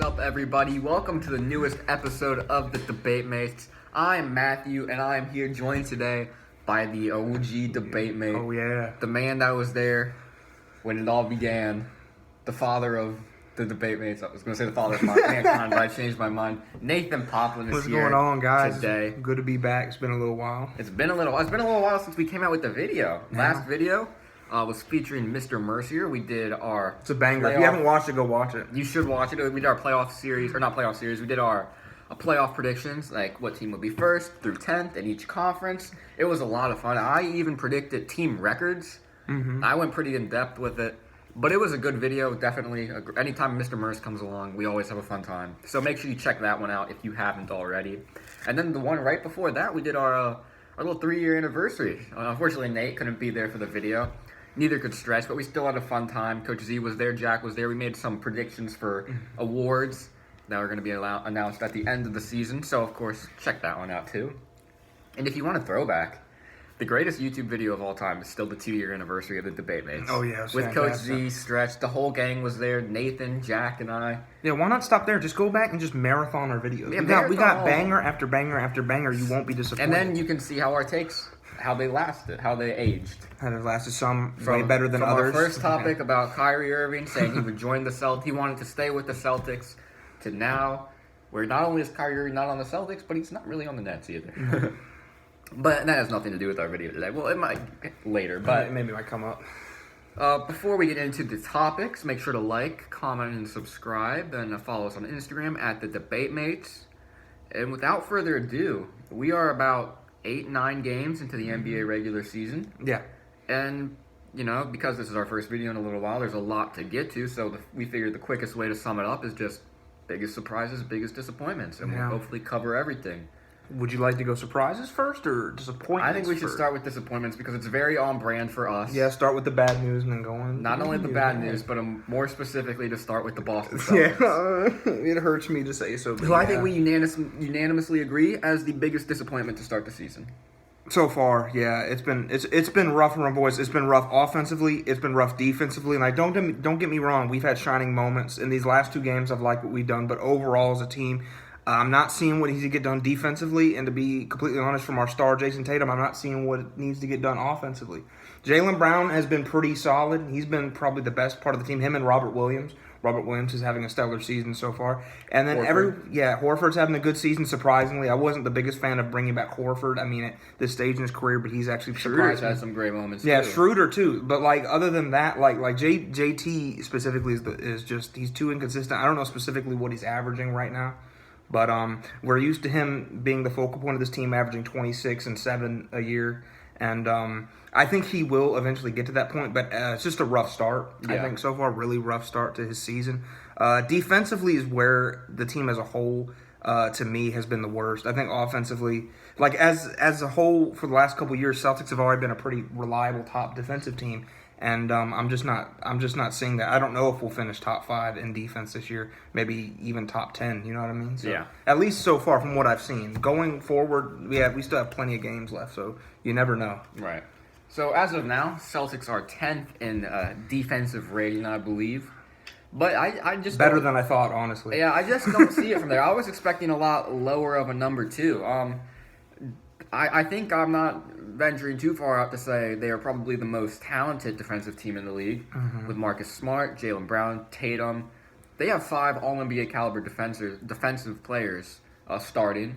up, everybody? Welcome to the newest episode of the Debate Mates. I am Matthew, and I am here joined today by the OG Debate Mate. Oh, yeah. The man that was there when it all began. The father of the Debate Mates. I was going to say the father of mankind, but I changed my mind. Nathan Poplin is here. What's going on, guys? Today. Good to be back. It's been a little while. It's been a little while since we came out with the video. Yeah. Last video was featuring Mr. Mercier. We did our... It's a banger. If you haven't watched it, go watch it. You should watch it. We did our playoff series, or not playoff series. We did our playoff predictions, like what team would be first through 10th in each conference. It was a lot of fun. I even predicted team records. Mm-hmm. I went pretty in-depth with it. But it was a good video, definitely. Anytime Mr. Merce comes along, we always have a fun time. So make sure you check that one out if you haven't already. And then the one right before that, we did our little 3-year anniversary. Unfortunately, Nate couldn't be there for the video. Neither could Stretch, but we still had a fun time. Coach Z was there, Jack was there. We made some predictions for awards that are going to be announced at the end of the season. So, of course, check that one out, too. And if you want a throwback, the greatest YouTube video of all time is still the 2-year anniversary of the Debate Mates. Oh, yeah. With fantastic. Coach Z, Stretch, the whole gang was there. Nathan, Jack, and I. Yeah, why not stop there? Just go back and just marathon our videos. Yeah, we got banger after banger after banger. You won't be disappointed. And then you can see how our takes, how they lasted, how they aged. And it lasted some way better than others. Our first topic about Kyrie Irving saying he would join the Celtics, he wanted to stay with the Celtics, to now, where not only is Kyrie Irving not on the Celtics, but he's not really on the Nets either. But that has nothing to do with our video today. Well, it might later, but maybe it might come up. Before we get into the topics, make sure to like, comment, and subscribe, and follow us on Instagram at the Debate Mates. And without further ado, we are about 8-9 games into the NBA regular season. Yeah. And, you know, because this is our first video in a little while, there's a lot to get to, so we figured the quickest way to sum it up is just biggest surprises, biggest disappointments, and we'll hopefully cover everything. Would you like to go surprises first or disappointments? I think we should start with disappointments because it's very on brand for us. Yeah, start with the bad news and then go on. Not only the bad news, but more specifically to start with the Boston Celtics. Yeah, it hurts me to say so. Who I think we unanimously agree as the biggest disappointment to start the season. So far, yeah, it's been rough for my boys. It's been rough offensively. It's been rough defensively. And don't get me wrong, we've had shining moments in these last 2 games. I've liked what we've done, but overall as a team, I'm not seeing what needs to get done defensively. And to be completely honest, from our star Jason Tatum, I'm not seeing what needs to get done offensively. Jaylen Brown has been pretty solid. He's been probably the best part of the team. Him and Robert Williams. Robert Williams is having a stellar season so far. And then Horford's having a good season, surprisingly. I wasn't the biggest fan of bringing back Horford. I mean, at this stage in his career, but he's actually Schroeder's had some great moments, yeah, too. Schroeder, too. But, other than that, JT specifically is just, he's too inconsistent. I don't know specifically what he's averaging right now. But we're used to him being the focal point of this team, averaging 26 and 7 a year. And I think he will eventually get to that point, but it's just a rough start. Yeah. I think so far, really rough start to his season. Defensively is where the team as a whole, to me, has been the worst. I think offensively, as a whole, for the last couple of years, Celtics have already been a pretty reliable top defensive team. And I'm just not seeing that. I don't know if we'll finish top 5 in defense this year, maybe even top 10. You know what I mean? So, yeah. At least so far from what I've seen. Going forward, we still have plenty of games left, so you never know. Right. So as of now, Celtics are 10th in defensive rating, I believe. But I just better than I thought, honestly. Yeah, I just don't see it from there. I was expecting a lot lower of a number too. I think I'm not venturing too far out to say they are probably the most talented defensive team in the league, with Marcus Smart, Jaylen Brown, Tatum. They have 5 All-NBA caliber defensive players starting,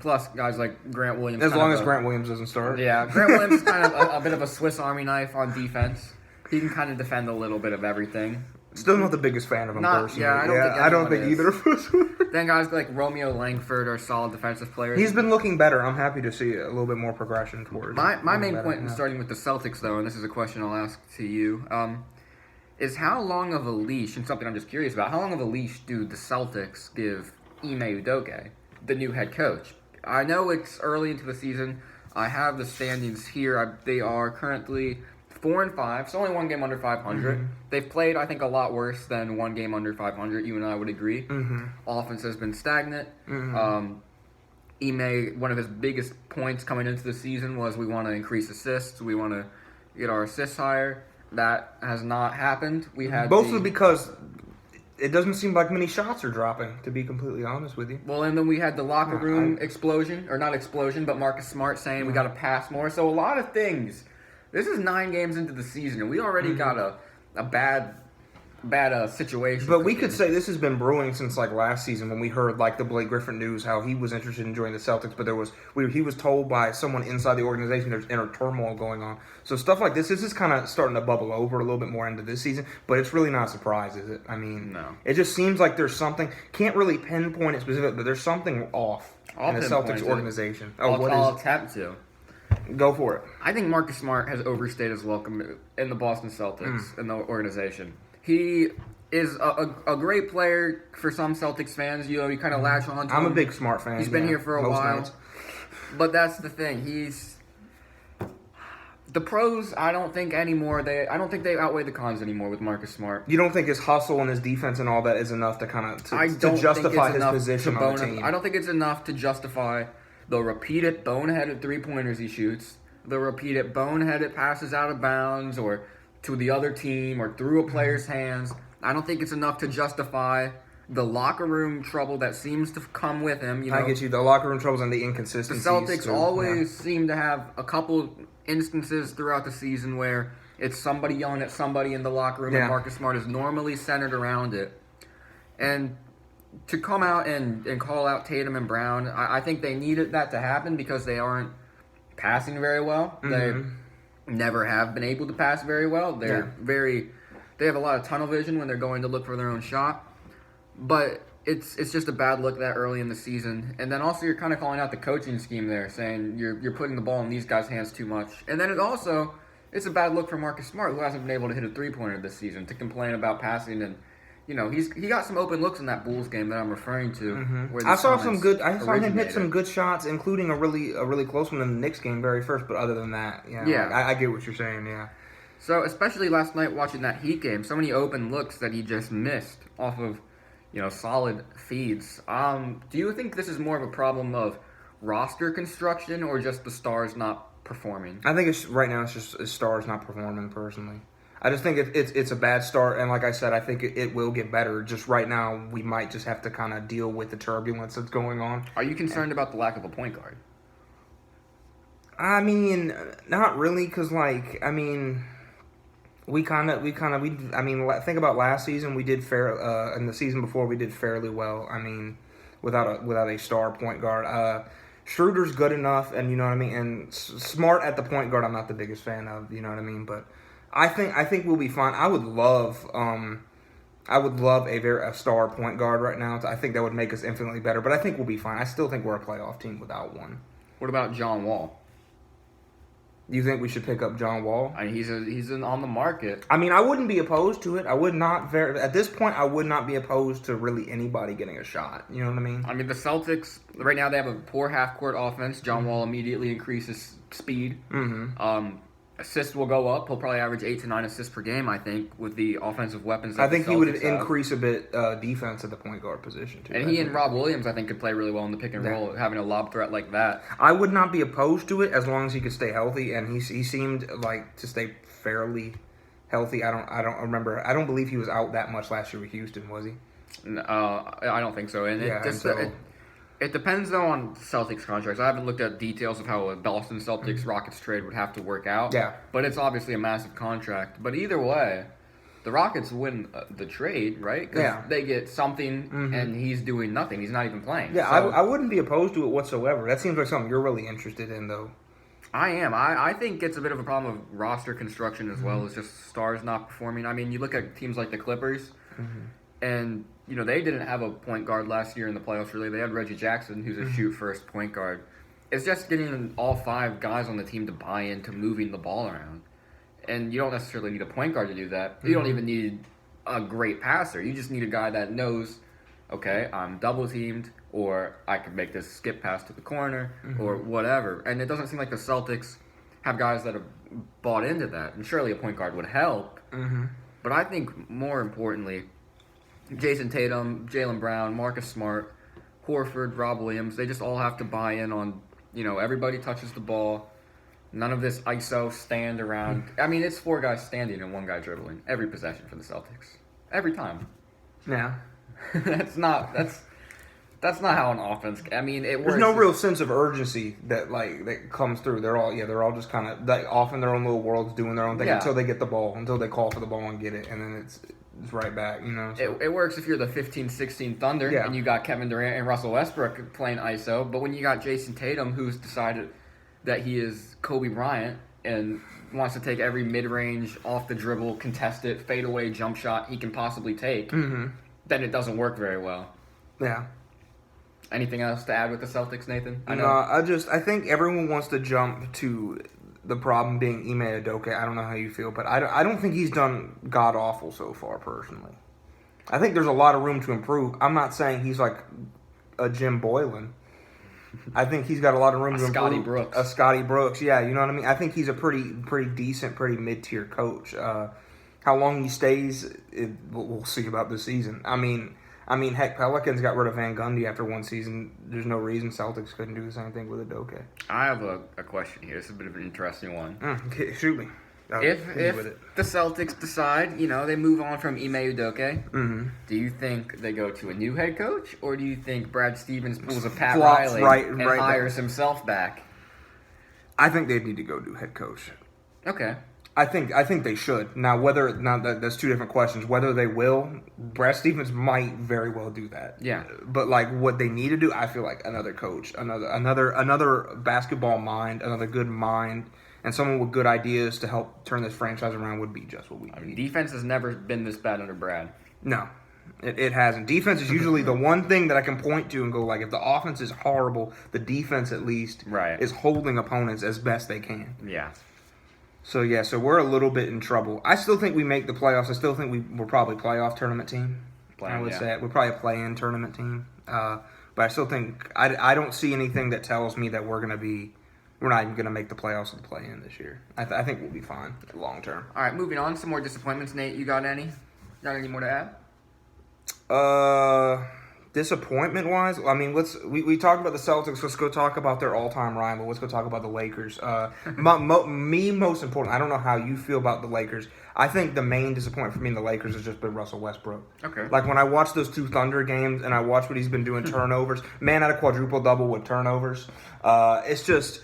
plus guys like Grant Williams. As long as Grant Williams doesn't start. Yeah, Grant Williams is kind of a bit of a Swiss Army knife on defense. He can kind of defend a little bit of everything. Still not the biggest fan of him personally. Yeah, I don't think either of us were. Then guys like Romeo Langford are solid defensive players. He's been looking better. I'm happy to see a little bit more progression towards. My main point in starting with the Celtics, though, and this is a question I'll ask to you, is how long of a leash, and something I'm just curious about, how long of a leash do the Celtics give Ime Udoka, the new head coach? I know it's early into the season. I have the standings here. They are currently 4-5, so only 1 game under 500. They've played, I think, a lot worse than 1 game under 500. You and I would agree. Offense has been stagnant. Ime, one of his biggest points coming into the season was we want to increase assists. We want to get our assists higher. That has not happened. We had mostly because it doesn't seem like many shots are dropping, to be completely honest with you. Well, and then we had the locker room explosion, or not explosion, but Marcus Smart saying we got to pass more. So a lot of things. This is 9 games into the season, and we already got a bad situation. But we could say this has been brewing since like last season when we heard like the Blake Griffin news, how he was interested in joining the Celtics, but he was told by someone inside the organization there's inner turmoil going on. So stuff like this is kind of starting to bubble over a little bit more into this season, but it's really not a surprise, is it? I mean, no. It just seems like there's something, can't really pinpoint it specifically, but there's something off in the Celtics organization. I'll attempt to. Go for it. I think Marcus Smart has overstayed his welcome in the Boston Celtics, in the organization. He is a great player for some Celtics fans. You know, you kind of latch on to him. I'm a big Smart fan. He's been here for a while. Nights. But that's the thing. The pros, I don't think anymore. I don't think they outweigh the cons anymore with Marcus Smart. You don't think his hustle and his defense and all that is enough to kind of to justify his position on the team? I don't think it's enough to justify the repeated boneheaded 3-pointers he shoots, the repeated boneheaded passes out of bounds or to the other team or through a player's hands. I don't think it's enough to justify the locker room trouble that seems to come with him. You know, I get you. The locker room troubles and the inconsistencies. The Celtics always seem to have a couple instances throughout the season where it's somebody yelling at somebody in the locker room, and Marcus Smart is normally centered around it. And to come out and call out Tatum and Brown, I think they needed that to happen because they aren't passing very well. They never have been able to pass very well. They have a lot of tunnel vision when they're going to look for their own shot. But it's just a bad look that early in the season. And then also you're kind of calling out the coaching scheme there, saying you're putting the ball in these guys' hands too much. And then it's a bad look for Marcus Smart, who hasn't been able to hit a 3-pointer this season, to complain about passing. And you know, he got some open looks in that Bulls game that I'm referring to. Where I saw him hit some good shots, including a really close one in the Knicks game very first. But other than that, I get what you're saying. Yeah. So especially last night watching that Heat game, so many open looks that he just missed off of, solid feeds. Do you think this is more of a problem of roster construction or just the stars not performing? I think right now it's just stars not performing. Personally, I just think it's a bad start, and like I said, I think it will get better. Just right now, we might just have to kind of deal with the turbulence that's going on. Are you concerned about the lack of a point guard? I mean, not really, because think about last season. We did and the season before we did fairly well. I mean, without a star point guard. Schroeder's good enough, and you know what I mean. And Smart at the point guard, I'm not the biggest fan of. You know what I mean, but I think we'll be fine. I would love a star point guard right now. I think that would make us infinitely better. But I think we'll be fine. I still think we're a playoff team without one. What about John Wall? You think we should pick up John Wall? I mean, he's on the market. I mean, I wouldn't be opposed to it. I would not at this point. I would not be opposed to really anybody getting a shot. You know what I mean? I mean, the Celtics right now, they have a poor half court offense. John Wall immediately increases speed. Assists will go up. He'll probably average 8 to 9 assists per game, I think, with the offensive weapons that I think the he would Celtics have. Increase a bit defense at the point guard position, too. And he and Rob Williams, I think, could play really well in the pick and roll, having a lob threat like that. I would not be opposed to it as long as he could stay healthy, and he seemed like to stay fairly healthy. I don't remember. I don't believe he was out that much last year with Houston, was he? I don't think so. And it depends, though, on Celtics contracts. I haven't looked at details of how a Boston Celtics Rockets trade would have to work out. Yeah. But it's obviously a massive contract. But either way, the Rockets win the trade, right? Because they get something, and he's doing nothing. He's not even playing. Yeah, so, I wouldn't be opposed to it whatsoever. That seems like something you're really interested in, though. I am. I think it's a bit of a problem of roster construction as well as just stars not performing. I mean, you look at teams like the Clippers, and they didn't have a point guard last year in the playoffs, really. They had Reggie Jackson, who's a shoot-first point guard. It's just getting all 5 guys on the team to buy into moving the ball around. And you don't necessarily need a point guard to do that. You don't even need a great passer. You just need a guy that knows, okay, I'm double-teamed, or I can make this skip pass to the corner, or whatever. And it doesn't seem like the Celtics have guys that have bought into that. And surely a point guard would help. But I think more importantly, Jason Tatum, Jaylen Brown, Marcus Smart, Horford, Rob Williams, they just all have to buy in on, everybody touches the ball. None of this ISO stand around. I mean, it's 4 guys standing and 1 guy dribbling every possession for the Celtics. Every time. Yeah. That's not how an offense. I mean, it works. There's no real sense of urgency that comes through. They're all just kind of off in their own little worlds, doing their own thing until they get the ball, until they call for the ball and get it, and then it's right back. So. It works if you're the 15-16 Thunder and you got Kevin Durant and Russell Westbrook playing ISO, but when you got Jason Tatum, who's decided that he is Kobe Bryant and wants to take every mid-range, off the dribble, contested, fadeaway jump shot he can possibly take, then it doesn't work very well. Yeah. Anything else to add with the Celtics, Nathan? I think everyone wants to jump to the problem being Ime Udoka. I don't know how you feel, but I don't think he's done god-awful so far, personally. I think there's a lot of room to improve. I'm not saying he's like a Jim Boylan. I think he's got a lot of room to improve. A Scotty Brooks, yeah, you know what I mean? I think he's a pretty decent, pretty mid-tier coach. How long he stays, we'll see about this season. I mean, heck, Pelicans got rid of Van Gundy after one season. There's no reason Celtics couldn't do the same thing with Udoka. I have a question here. This is a bit of an interesting one. Okay, shoot me. If the Celtics decide, they move on from Ime Udoka, do you think they go to a new head coach, or do you think Brad Stevens pulls a Pat Riley and hires himself back? I think they need to go new head coach. Okay. I think they should. Now, that's two different questions. Whether they will, Brad Stevens might very well do that. Yeah. But what they need to do, I feel like another coach, another basketball mind, another good mind, and someone with good ideas to help turn this franchise around would be just what we need. Defense has never been this bad under Brad. No. It hasn't. Defense is usually the one thing that I can point to and go, if the offense is horrible, the defense at least is holding opponents as best they can. Yeah. So we're a little bit in trouble. I still think we make the playoffs. I still think we're probably a playoff tournament team. I would say we're probably a play-in tournament team. But I still think I don't see anything that tells me that we're not even going to make the playoffs and play-in this year. I think we'll be fine long term. All right, moving on. Some more disappointments. Nate, you got any? Got any more to add? Disappointment-wise, I mean, we talked about the Celtics. Let's go talk about their all-time rival. Let's go talk about the Lakers. Most important, I don't know how you feel about the Lakers. I think the main disappointment for me in the Lakers has just been Russell Westbrook. Okay. When I watch those two Thunder games and I watch what he's been doing, turnovers, man had a quadruple-double with turnovers. It's just...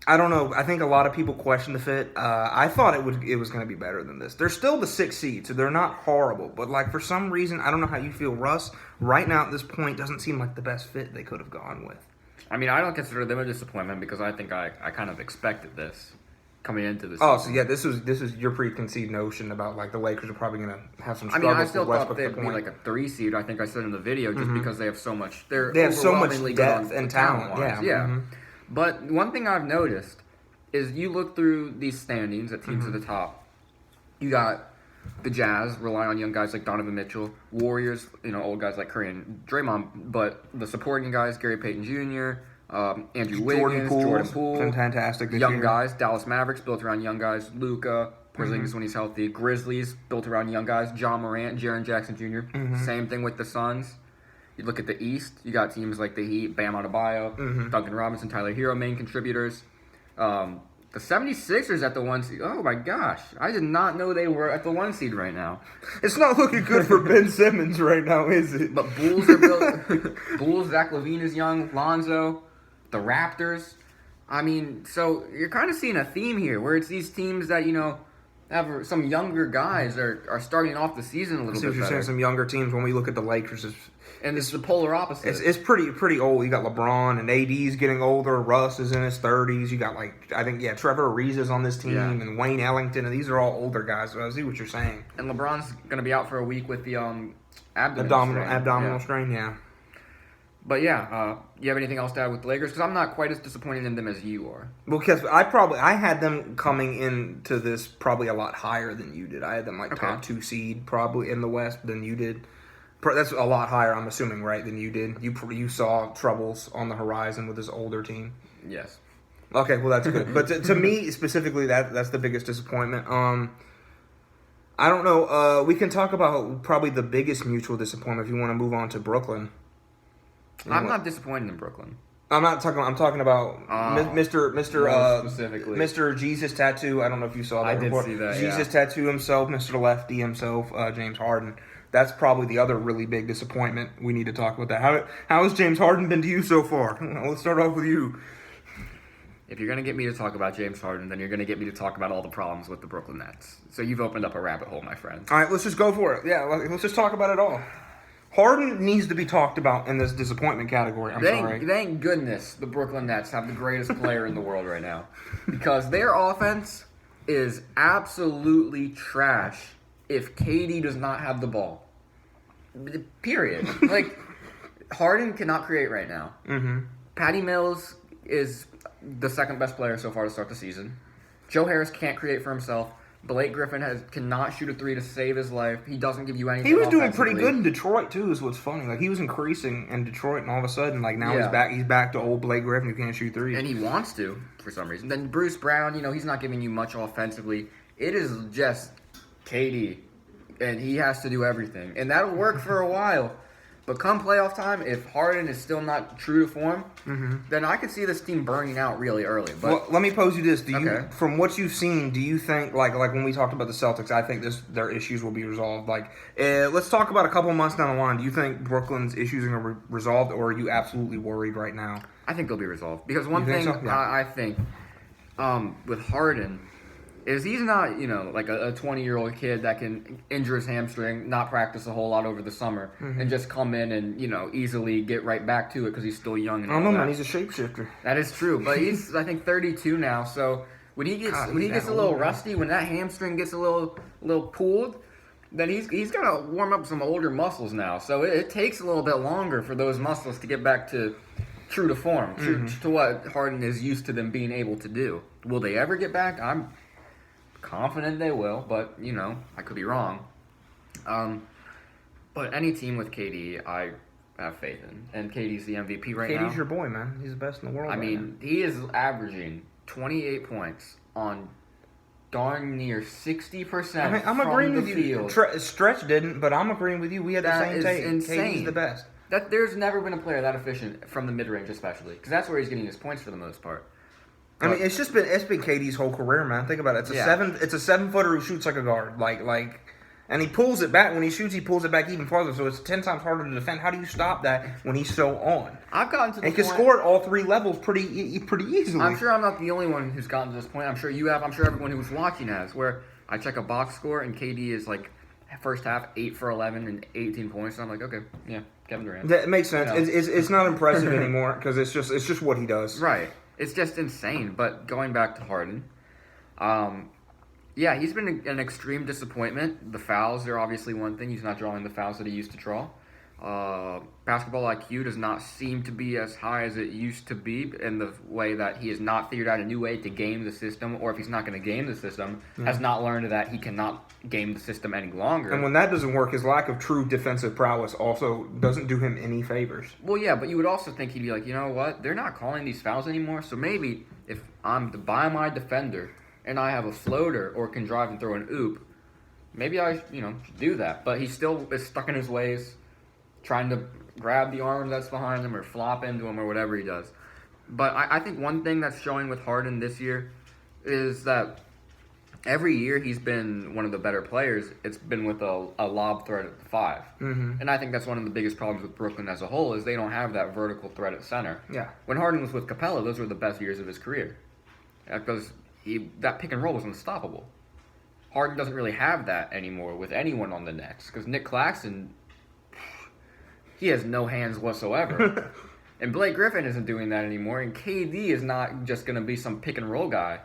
I don't know. I think a lot of people question the fit. I thought it was going to be better than this. They're still the 6th seed, so they're not horrible. But for some reason, I don't know how you feel. Russ, right now at this point, doesn't seem like the best fit they could have gone with. I mean, I don't consider them a disappointment because I think I kind of expected this coming into this. Oh, season. So this is your preconceived notion about the Lakers are probably going to have some struggles. I mean, I still thought they'd be a 3 seed. I think I said in the video just because they have so much. They have so much depth and talent. Yeah. Mm-hmm. But one thing I've noticed is you look through these standings at teams at the top. You got the Jazz rely on young guys like Donovan Mitchell, Warriors, old guys like Curry and Draymond, but the supporting guys, Gary Payton Jr., Andrew Wiggins, Jordan Poole, fantastic. Young guys, Dallas Mavericks built around young guys, Luka, Porzingis when he's healthy, Grizzlies built around young guys, John Morant, Jaren Jackson Jr. Same thing with the Suns. You look at the East, you got teams like the Heat, Bam Adebayo, Duncan Robinson, Tyler Hero, main contributors. The 76ers at the 1 seed. Oh my gosh. I did not know they were at the 1 seed right now. It's not looking good for Ben Simmons right now, is it? But Bulls are built. Bulls, Zach LaVine is young, Lonzo, the Raptors. I mean, so you're kind of seeing a theme here where it's these teams that, have some younger guys are starting off the season a little bit better. You're saying some younger teams when we look at the Lakers. And it's the polar opposite. It's pretty old. You got LeBron and AD's getting older. Russ is in his 30s. You got Trevor Ariza's on this team and Wayne Ellington, and these are all older guys. So I see what you're saying. And LeBron's going to be out for a week with the abdominal strain. Yeah. But you have anything else to add with the Lakers? Because I'm not quite as disappointed in them as you are. Well, because I had them coming into this probably a lot higher than you did. I had them top 2 seed probably in the West than you did. That's a lot higher, I'm assuming, right, than you did. You saw troubles on the horizon with this older team. Yes. Okay, well that's good. But to me specifically, that's the biggest disappointment. I don't know. We can talk about probably the biggest mutual disappointment if you want to move on to Brooklyn. I'm not disappointed in Brooklyn. I'm talking about Mr. Jesus Tattoo. I don't know if you saw that. I did see that. Jesus Tattoo himself, Mr. Lefty himself, James Harden. that's probably the other really big disappointment. We need to talk about that. How has James Harden been to you so far? Let's start off with you. If you're going to get me to talk about James Harden, then you're going to get me to talk about all the problems with the Brooklyn Nets. So you've opened up a rabbit hole, my friend. All right, let's just go for it. Yeah, let's just talk about it all. Harden needs to be talked about in this disappointment category. Thank goodness the Brooklyn Nets have the greatest player in the world right now. Because their offense is absolutely trash if KD does not have the ball. Period. Like, Harden cannot create right now. Mm-hmm. Patty Mills is the second best player so far to start the season. Joe Harris can't create for himself. Blake Griffin cannot shoot a three to save his life. He doesn't give you anything. He was doing pretty good in Detroit too. Is what's funny. Like he was increasing in Detroit, and all of a sudden, like now he's back. He's back to old Blake Griffin who can't shoot threes, and he wants to for some reason. Then Bruce Brown, he's not giving you much offensively. It is just KD, and he has to do everything, and that'll work for a while. But come playoff time, if Harden is still not true to form, then I could see this team burning out really early. But well, let me pose you this: from what you've seen, do you think like when we talked about the Celtics, I think their issues will be resolved? Like, let's talk about a couple months down the line. Do you think Brooklyn's issues are going to be resolved, or are you absolutely worried right now? I think they'll be resolved because one thing I think with Harden is he's not, like a 20-year-old kid that can injure his hamstring, not practice a whole lot over the summer, and just come in and, easily get right back to it because he's still young. And I don't know, man. He's a shapeshifter. That is true, but he's, I think, 32 now. So when he gets a little rusty, when that hamstring gets a little pulled, then he's got to warm up some older muscles now. So it takes a little bit longer for those muscles to get back to true to form, true to what Harden is used to them being able to do. Will they ever get back? I'm confident they will, but I could be wrong. But any team with KD, I have faith in, and KD's the MVP right now. KD's your boy, man. He's the best in the world. I mean, he is averaging 28 points on darn near 60% I'm agreeing with field. you. Stretch didn't, but I'm agreeing with you. We had the same take. Insane. KD's the best. There's never been a player that efficient from the mid-range, especially because that's where he's getting his points for the most part. I mean, it's been KD's whole career, man. Think about it. It's a 7-footer who shoots like a guard, and he pulls it back when he shoots. He pulls it back even farther, so it's 10 times harder to defend. How do you stop that when he's so on? I've gotten to the point. He can score at all three levels pretty easily. I'm sure I'm not the only one who's gotten to this point. I'm sure you have. I'm sure everyone who's watching has. Where I check a box score and KD is like first half 8 for 11 and 18 points. And I'm like, okay, yeah, Kevin Durant. That makes sense. It's not impressive anymore because it's just what he does. Right. It's just insane. But going back to Harden, he's been an extreme disappointment. The fouls are obviously one thing. He's not drawing the fouls that he used to draw. Basketball IQ does not seem to be as high as it used to be in the way that he has not figured out a new way to game the system, or if he's not going to game the system, has not learned that he cannot game the system any longer. And when that doesn't work, his lack of true defensive prowess also doesn't do him any favors. Well, yeah, but you would also think he'd be like, you know what? They're not calling these fouls anymore, so maybe if I'm to buy my defender and I have a floater or can drive and throw an oop, maybe I should do that. But he still is stuck in his ways, trying to grab the arm that's behind him or flop into him or whatever he does. But I think one thing that's showing with Harden this year is that every year he's been one of the better players. It's been with a lob threat at the 5. And I think that's one of the biggest problems with Brooklyn as a whole is they don't have that vertical threat at center. Yeah. When Harden was with Capella, those were the best years of his career. Because that pick and roll was unstoppable. Harden doesn't really have that anymore with anyone on the Nets. Because Nick Claxton, he has no hands whatsoever. And Blake Griffin isn't doing that anymore. And KD is not just going to be some pick and roll guy.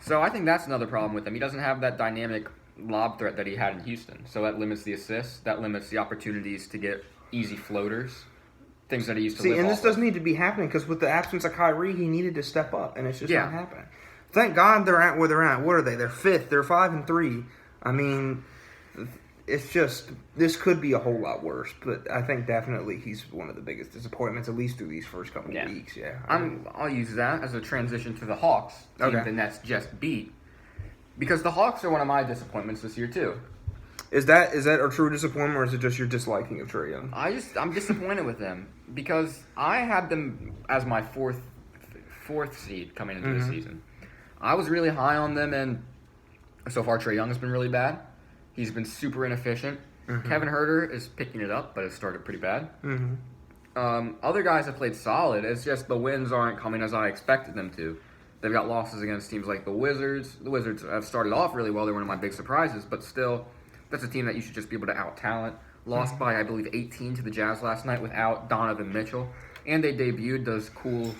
So I think that's another problem with him. He doesn't have that dynamic lob threat that he had in Houston. So that limits the assists. That limits the opportunities to get easy floaters. Things that he used to live and this off doesn't of. need to be happening because with the absence of Kyrie, he needed to step up. And it's just not happening. Thank God they're at where they're at. What are they? They're 5th. They're 5-3. I mean, it's just, this could be a whole lot worse, but I think definitely he's one of the biggest disappointments, at least through these first couple of weeks. Yeah, I'll use that as a transition to the Hawks, team the Nets just beat, because the Hawks are one of my disappointments this year too. Is that a true disappointment, or is it just your disliking of Trae Young? I'm disappointed with them because I had them as my fourth seed coming into the season. I was really high on them, and so far Trae Young has been really bad. He's been super inefficient. Kevin Huerter is picking it up, but it started pretty bad. Mm-hmm. Other guys have played solid. It's just the wins aren't coming as I expected them to. They've got losses against teams like the Wizards. The Wizards have started off really well. They're one of my big surprises, but still, that's a team that you should just be able to out-talent. Lost by, I believe, 18 to the Jazz last night without Donovan Mitchell. And they debuted those cool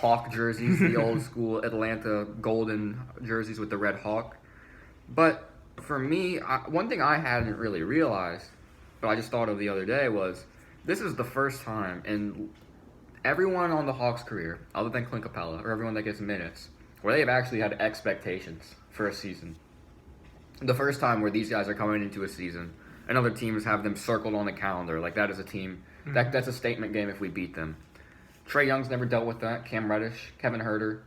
Hawk jerseys, the old school Atlanta golden jerseys with the red hawk. But for me, one thing I hadn't really realized, but I just thought of the other day was, this is the first time in everyone on the Hawks' career, other than Clint Capella, or everyone that gets minutes, where they have actually had expectations for a season. The first time where these guys are coming into a season, and other teams have them circled on the calendar, like that is a team, that's a statement game if we beat them. Trae Young's never dealt with that. Cam Reddish, Kevin Huerter,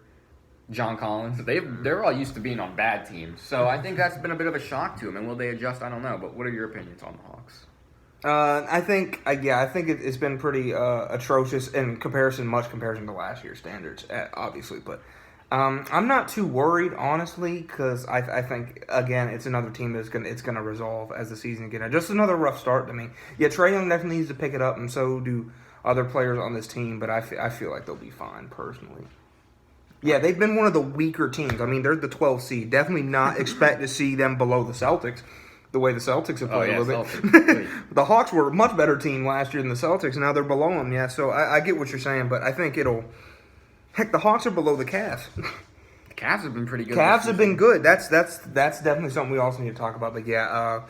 John Collins, they're all used to being on bad teams. So I think that's been a bit of a shock to them, and will they adjust? I don't know, but what are your opinions on the Hawks? I think it's been pretty atrocious in much comparison to last year's standards, obviously. But I'm not too worried, honestly, because I think again it's another team that's gonna resolve as the season gets. Just another rough start to me. Yeah, Trae Young definitely needs to pick it up, and so do other players on this team. But I feel like they'll be fine personally. Yeah, they've been one of the weaker teams. I mean, they're the 12th seed. Definitely not expect to see them below the Celtics. The way the Celtics have played a little bit. The Hawks were a much better team last year than the Celtics, and now they're below them. Yeah, so I get what you're saying, but I think heck, the Hawks are below the Cavs. The Cavs have been pretty good. Cavs have been good. That's definitely something we also need to talk about. But yeah,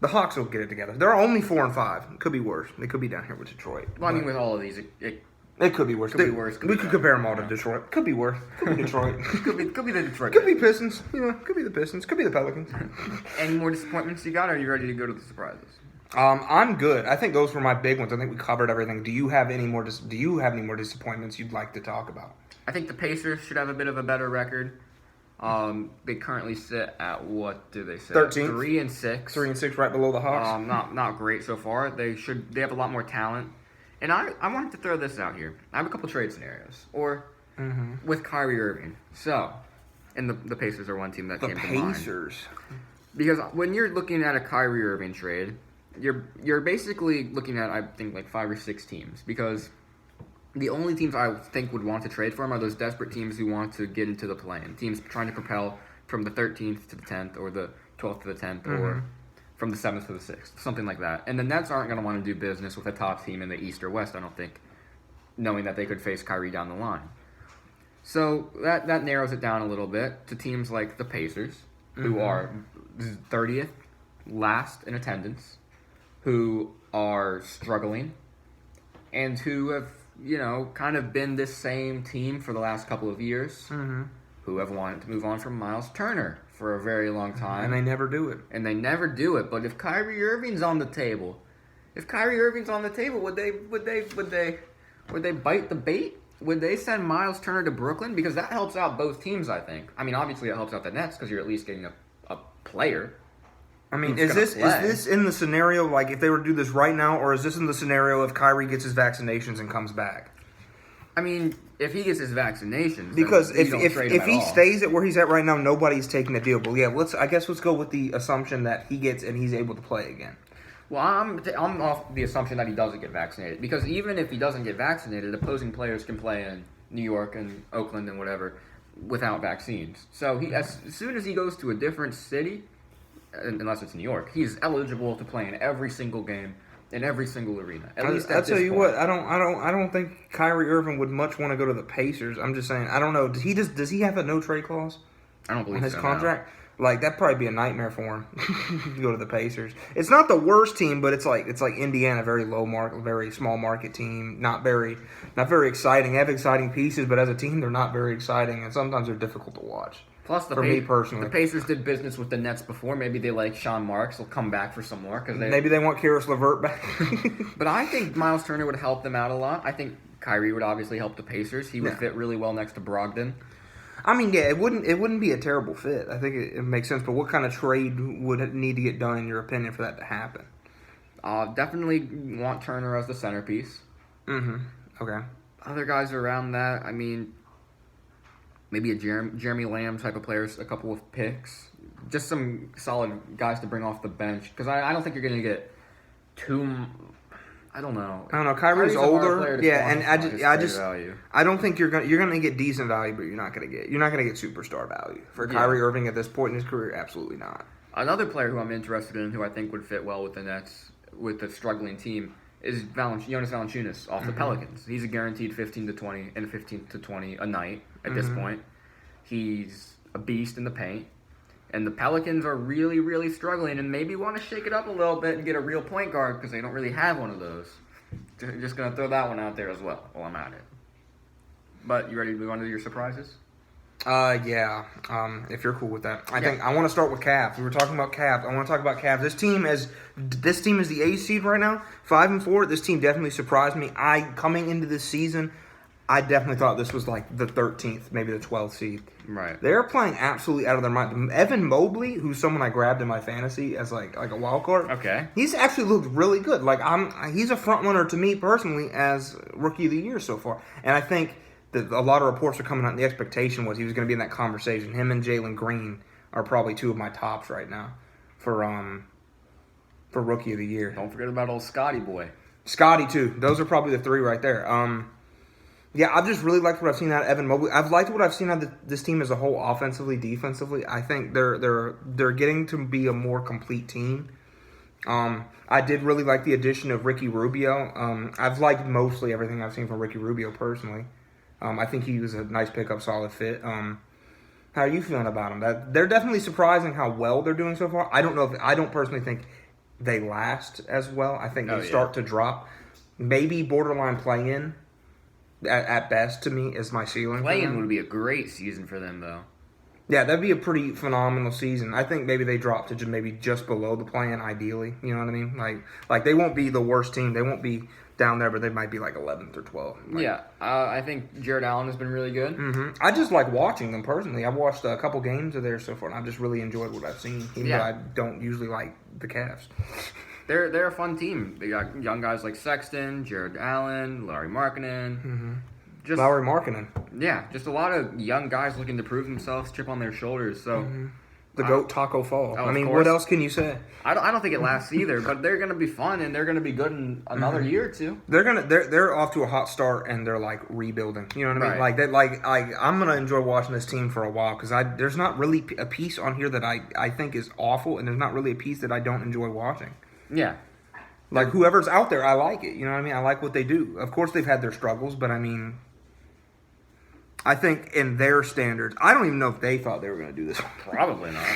the Hawks will get it together. They're only 4-5. It could be worse. They could be down here with Detroit. Well, I mean, with all of these, it could be worse. Could be worse. We could compare them all to Detroit. Could be worse. Could be Detroit. could be the Detroit. Could be Pistons. Could be the Pistons. Could be the Pelicans. Any more disappointments you got, or are you ready to go to the surprises? I'm good. I think those were my big ones. I think we covered everything. Do you have any more disappointments you'd like to talk about? I think the Pacers should have a bit of a better record. They currently sit at, what do they say? 13. 3-6. 3-6, right below the Hawks. Not great so far. They have a lot more talent. And I wanted to throw this out here. I have a couple trade scenarios. Or with Kyrie Irving. So, and the Pacers are one team that came to mind. The Pacers. Because when you're looking at a Kyrie Irving trade, you're basically looking at, I think, like 5 or 6 teams. Because the only teams I think would want to trade for him are those desperate teams who want to get into the play-in. Teams trying to propel from the 13th to the 10th, or the 12th to the 10th, or from the 7th to the 6th, something like that. And the Nets aren't going to want to do business with a top team in the East or West, I don't think, knowing that they could face Kyrie down the line. So that narrows it down a little bit to teams like the Pacers, who are 30th last in attendance, who are struggling, and who have, kind of been this same team for the last couple of years, who have wanted to move on from Miles Turner for a very long time. And they never do it. But if Kyrie Irving's on the table, would they bite the bait? Would they send Miles Turner to Brooklyn? Because that helps out both teams, I think. I mean, obviously it helps out the Nets because you're at least getting a player. I mean, is this in the scenario, like, if they were to do this right now, or is this in the scenario if Kyrie gets his vaccinations and comes back? I mean, if he gets his vaccinations, because if he stays at where he's at right now, nobody's taking the deal. But yeah, let's go with the assumption that he gets and he's able to play again. Well, I'm off the assumption that he doesn't get vaccinated, because even if he doesn't get vaccinated, opposing players can play in New York and Oakland and whatever without vaccines. So as soon as he goes to a different city, unless it's New York, he's eligible to play in every single game. In every single arena. I'll tell you what, I don't think Kyrie Irving would much want to go to the Pacers. I'm just saying, I don't know. Does he have a no trade clause? I don't believe on his contract. No. Like, that'd probably be a nightmare for him to go to the Pacers. It's not the worst team, but it's like Indiana, very low market, very small market team, not very exciting. They have exciting pieces, but as a team, they're not very exciting, and sometimes they're difficult to watch. Plus, me personally, the Pacers did business with the Nets before. Maybe they like Sean Marks. They'll come back for some more. Maybe they want Karis LeVert back. But I think Miles Turner would help them out a lot. I think Kyrie would obviously help the Pacers. He would fit really well next to Brogdon. I mean, yeah, it wouldn't be a terrible fit. I think it makes sense. But what kind of trade would need to get done, in your opinion, for that to happen? Definitely want Turner as the centerpiece. Okay. Other guys around that, I mean, maybe a Jeremy Lamb type of players, a couple of picks. just some solid guys to bring off the bench because I don't think you're going to get too. I don't know. Kyrie's older, and value. I don't think you're gonna get decent value, but you're not gonna get superstar value for Kyrie Irving at this point in his career. Absolutely not. Another player who I'm interested in, who I think would fit well with the Nets, with the struggling team, is Jonas Valanciunas off the Pelicans. He's a guaranteed 15 to 20 and 15 to 20 a night at this point. He's a beast in the paint. And the Pelicans are really, really struggling and maybe want to shake it up a little bit and get a real point guard because they don't really have one of those. Just going to throw that one out there as well while I'm at it. But you ready to move on to your surprises? Yeah. If you're cool with that. I think I want to start with Cavs. We were talking about Cavs. I want to talk about Cavs. This team is the 8th seed right now, 5-4. This team definitely surprised me. Coming into this season, I definitely thought this was like the 13th, maybe the 12th seed. Right. They're playing absolutely out of their mind. Evan Mobley, who's someone I grabbed in my fantasy as like a wild card. Okay. He's actually looked really good. He's a front runner to me personally as Rookie of the Year so far. And I think that a lot of reports are coming out and the expectation was he was going to be in that conversation. Him and Jalen Green are probably two of my tops right now for Rookie of the Year. Don't forget about old Scotty boy. Scotty too. Those are probably the three right there. Yeah, I've just really liked what I've seen out of Evan Mobley. I've liked what I've seen out of this team as a whole, offensively, defensively. I think they're getting to be a more complete team. I did really like the addition of Ricky Rubio. I've liked mostly everything I've seen from Ricky Rubio personally. I think he was a nice pickup, solid fit. How are you feeling about him? They're definitely surprising how well they're doing so far. I don't personally think they last as well. I think they start to drop. Maybe borderline play-in. At best, to me, is my ceiling. Play-in would be a great season for them, though. Yeah, that'd be a pretty phenomenal season. I think maybe they drop to just below the play-in, ideally. You know what I mean? Like they won't be the worst team. They won't be down there, but they might be like 11th or 12th. I think Jared Allen has been really good. Mm-hmm. I just like watching them personally. I've watched a couple games of theirs so far, and I've just really enjoyed what I've seen, even though I don't usually like the Cavs. They're a fun team. They got young guys like Sexton, Jared Allen, Larry Markkinen. Larry Markkinen. Yeah, just a lot of young guys looking to prove themselves, chip on their shoulders. So the GOAT Taco Fall. I mean, what else can you say? I don't think it lasts either, but they're gonna be fun and they're gonna be good in another year or two. They're off to a hot start and they're like rebuilding. You know what I mean? Right. I'm gonna enjoy watching this team for a while because there's not really a piece on here that I think is awful, and there's not really a piece that I don't enjoy watching. Yeah. Like, whoever's out there, I like it. You know what I mean? I like what they do. Of course, they've had their struggles, but I mean, I think in their standards, I don't even know if they thought they were going to do this. Probably not.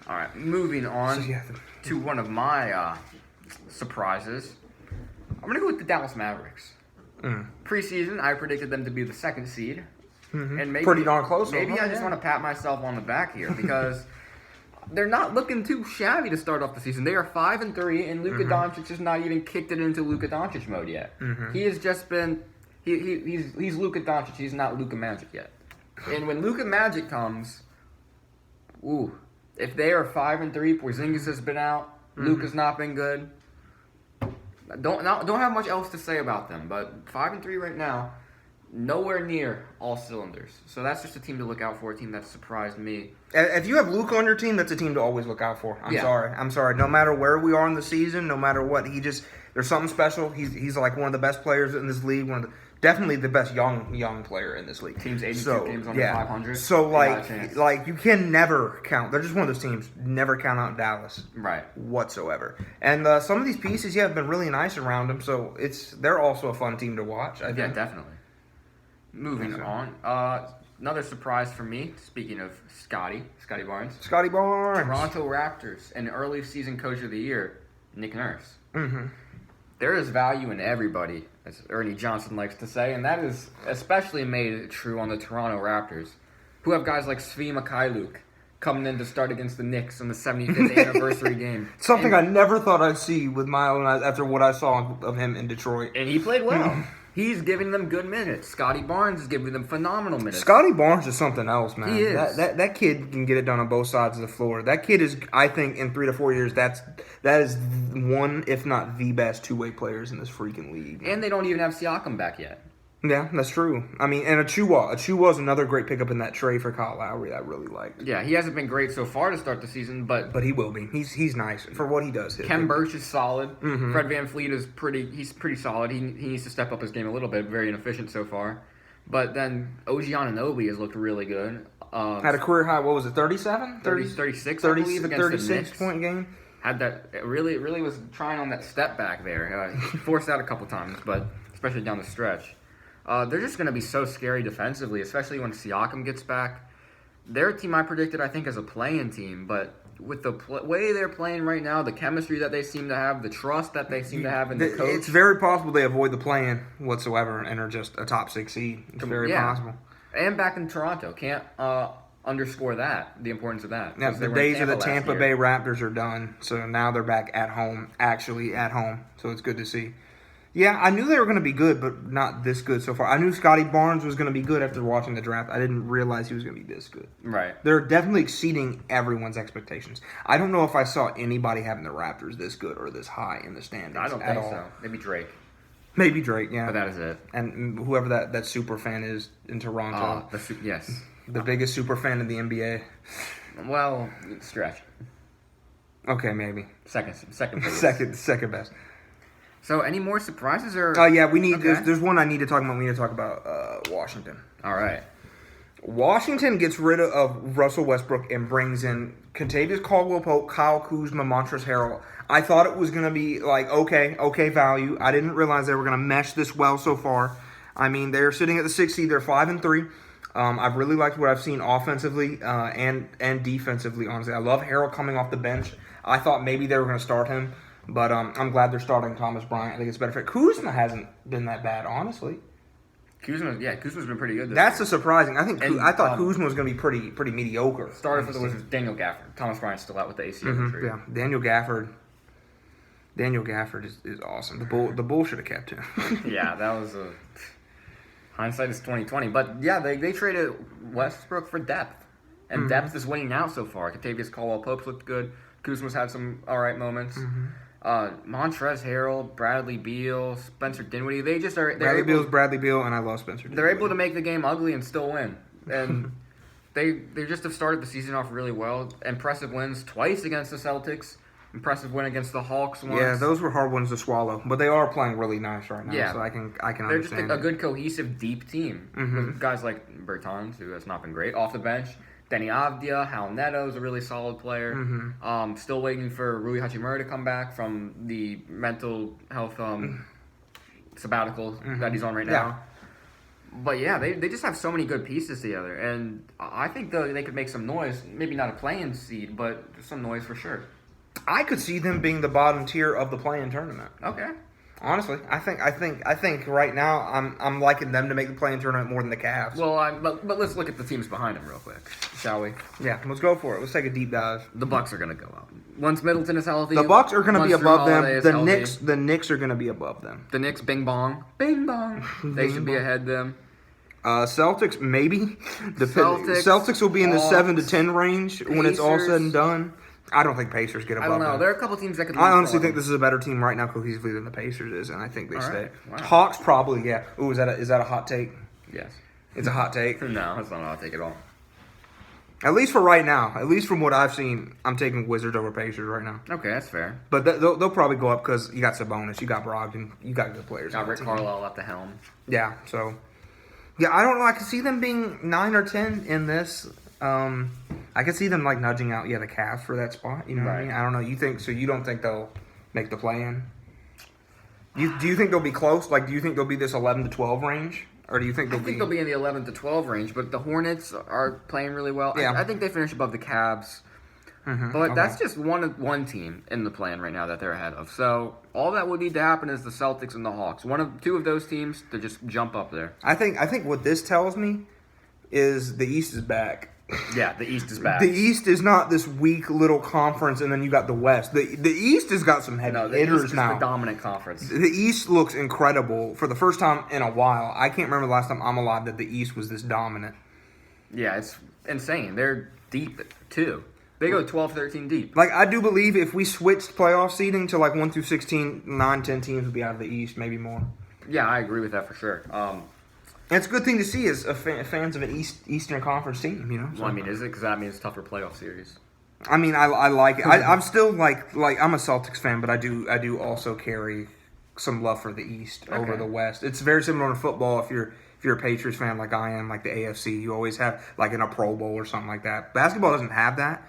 All right, moving on to one of my surprises. I'm going to go with the Dallas Mavericks. Preseason, I predicted them to be the 2nd seed. And maybe, pretty darn close. Maybe I just want to pat myself on the back here because they're not looking too shabby to start off the season. They are 5-3, and Luka Doncic has not even kicked it into Luka Doncic mode yet. He has just been he's Luka Doncic. He's not Luka Magic yet. And when Luka Magic comes, if they are 5-3, Porzingis has been out, Luka's not been good. Don't have much else to say about them, but 5-3 right now. Nowhere near all cylinders. So that's just a team to look out for, a team that surprised me. If you have Luka on your team, that's a team to always look out for. I'm sorry. No matter where we are in the season, no matter what, there's something special. He's like one of the best players in this league, definitely the best young player in this league. Teams 82 games under 500. So like you can never count. They're just one of those teams. Never count out Dallas, right? Whatsoever. And some of these pieces, have been really nice around them. So they're also a fun team to watch. I think. Yeah, definitely. Moving on. Another surprise for me, speaking of Scotty Barnes. Scotty Barnes. Toronto Raptors and early season coach of the year, Nick Nurse. There is value in everybody, as Ernie Johnson likes to say, and that is especially made true on the Toronto Raptors, who have guys like Svi Mikhailuk coming in to start against the Knicks on the 75th anniversary game. Something I never thought I'd see with my own eyes after what I saw of him in Detroit. And he played well. He's giving them good minutes. Scotty Barnes is giving them phenomenal minutes. Scotty Barnes is something else, man. He is. That kid can get it done on both sides of the floor. That kid is, I think, in 3 to 4 years, that is one, if not the best, two-way players in this freaking league. And they don't even have Siakam back yet. Yeah, that's true. I mean, and Achua is another great pickup in that trade for Kyle Lowry that I really liked. Yeah, he hasn't been great so far to start the season, but But he will be. He's nice for what he does. Kem Birch is solid. Fred VanVleet is pretty solid. He needs to step up his game a little bit. Very inefficient so far. But then OG Anunoby has looked really good. Had a career high, what was it, 37? 36, I believe, against 36 the Knicks. point game. Had that, really was trying on that step back there. He forced out a couple times, but especially down the stretch. They're just going to be so scary defensively, especially when Siakam gets back. They're a team I predicted, I think, as a play-in team, but with the way they're playing right now, the chemistry that they seem to have, the trust that they seem to have in the coach. It's very possible they avoid the play-in whatsoever and are just a top 6 seed. It's very possible. And back in Toronto. Can't underscore that, the importance of that. Yeah, the days of the Tampa Bay Raptors are done, so now they're back at home, actually at home, so it's good to see. Yeah, I knew they were going to be good, but not this good so far. I knew Scotty Barnes was going to be good after watching the draft. I didn't realize he was going to be this good. Right. They're definitely exceeding everyone's expectations. I don't know if I saw anybody having the Raptors this good or this high in the standings. I don't think so. Maybe Drake. Maybe Drake, yeah. But that is it. And whoever that super fan is in Toronto. Yes. The biggest super fan in the NBA. Well, stretch. Okay, maybe. Second biggest. second best. So, any more surprises or? Yeah, we need. Okay. There's one I need to talk about. We need to talk about Washington. All right. Washington gets rid of Russell Westbrook and brings in Kentavious Caldwell-Pope, Kyle Kuzma, Montrezl Harrell. I thought it was going to be like okay value. I didn't realize they were going to mesh this well so far. I mean, they're sitting at the 6th seed. They're 5-3. I've really liked what I've seen offensively and defensively. Honestly, I love Harrell coming off the bench. I thought maybe they were going to start him. But I'm glad they're starting Thomas Bryant. I think it's better fit. Kuzma hasn't been that bad, honestly. Kuzma's been pretty good. That's a surprising. I thought Kuzma was going to be pretty mediocre. Started for the Wizards, Daniel Gaffner. Thomas Bryant's still out with the ACL injury. Yeah, Daniel Gafford is awesome. The Bull should have kept him. Yeah, that was hindsight is 2020. But yeah, they traded Westbrook for depth, and depth is winning out so far. Kentavious Caldwell-Pope looked good. Kuzma's had some all right moments. Montrezl Harrell, Bradley Beal, Spencer Dinwiddie. They just are. Bradley Beal, and I love Spencer Dinwiddie. They're able to make the game ugly and still win. And they just have started the season off really well. Impressive wins twice against the Celtics. Impressive win against the Hawks once. Yeah, those were hard ones to swallow, but they are playing really nice right now. Yeah. So I can They're understand. Just a good cohesive deep team. With guys like Bertans, who has not been great off the bench. Denny Avdia, Hal Neto is a really solid player. Still waiting for Rui Hachimura to come back from the mental health sabbatical that he's on right now. But yeah, they just have so many good pieces together, and I think they could make some noise. Maybe not a play-in seed, but some noise for sure. I could see them being the bottom tier of the play-in tournament. Okay. Honestly, I think right now I'm liking them to make the play-in tournament more than the Cavs. Well, but let's look at the teams behind them real quick, shall we? Yeah, let's go for it. Let's take a deep dive. The Bucks are going to go up once Middleton is healthy. The Bucks are going to be above them. The Healthy. Knicks are going to be above them. The Knicks, bing bong, bing bong. They should be ahead of them. Celtics maybe. Celtics will be in the Hawks, 7 to 10 range when it's all Pacers. said and done. I don't think Pacers get above them. I don't know. There are a couple teams that could. I honestly think this is a better team right now cohesively than the Pacers is, and I think they stay. Right. Wow. Hawks probably, yeah. Ooh, is that a hot take? Yes. It's a hot take. No, it's not a hot take at all. At least for right now. At least from what I've seen, I'm taking Wizards over Pacers right now. Okay, that's fair. But they'll probably go up because you got Sabonis, you got Brogdon, you got good players. Got Rick Carlisle at the helm. Yeah, so. Yeah, I don't know. I can see them being 9 or 10 in this. I could see them like nudging out, the Cavs for that spot. You know what I mean? I don't know. You don't think they'll make the play-in? Do you think they'll be close? Like, do you think they'll be this 11 to 12 range, or do you think they'll be in the 11 to 12 range? But the Hornets are playing really well. Yeah. I think they finish above the Cavs. But that's just one team in the plan right now that they're ahead of. So all that would need to happen is the Celtics and the Hawks. Two of those teams to just jump up there. I think what this tells me is the East is back. Yeah, the East is back. The East is not this weak little conference, and then you got the West. The East has got some heavy hitters East now. Is the dominant conference. The East looks incredible for the first time in a while. I can't remember the last time I'm alive that the East was this dominant. Yeah, it's insane. They're deep too. They go 12, 13 deep. Like, I do believe if we switched playoff seeding to like 1 through 16, 9, 10 teams would be out of the East, maybe more. Yeah, I agree with that for sure. And it's a good thing to see as fans of an Eastern Conference team, you know. So. Well, I mean, is it? Because that means tougher playoff series. I mean, I like it. I'm still like I'm a Celtics fan, but I do also carry some love for the East over the West. It's very similar in football. If you're a Patriots fan like I am, like the AFC, you always have like in a Pro Bowl or something like that. Basketball doesn't have that.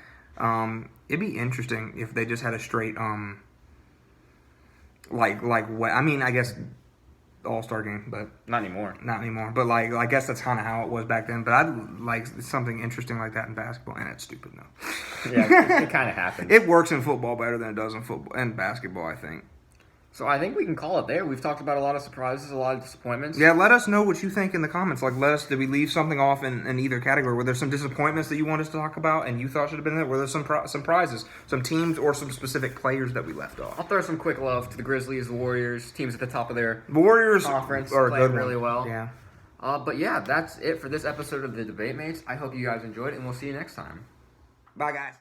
It'd be interesting if they just had a straight I mean, I guess All-Star game, but Not anymore. not anymore. But like, I guess that's kind of how it was back then. But I'd like something interesting like that in basketball, and it's stupid now. Yeah, it kind of happened. It works in football better than it does in football and basketball, I think. So I think we can call it there. We've talked about a lot of surprises, a lot of disappointments. Yeah, let us know what you think in the comments. Like, did we leave something off in either category? Were there some disappointments that you want us to talk about and you thought should have been there? Were there some prizes, some teams, or some specific players that we left off? I'll throw some quick love to the Grizzlies, the Warriors, teams at the top of their Warriors conference are playing good really well. Yeah. But yeah, that's it for this episode of the Debate Mates. I hope you guys enjoyed it, and we'll see you next time. Bye, guys.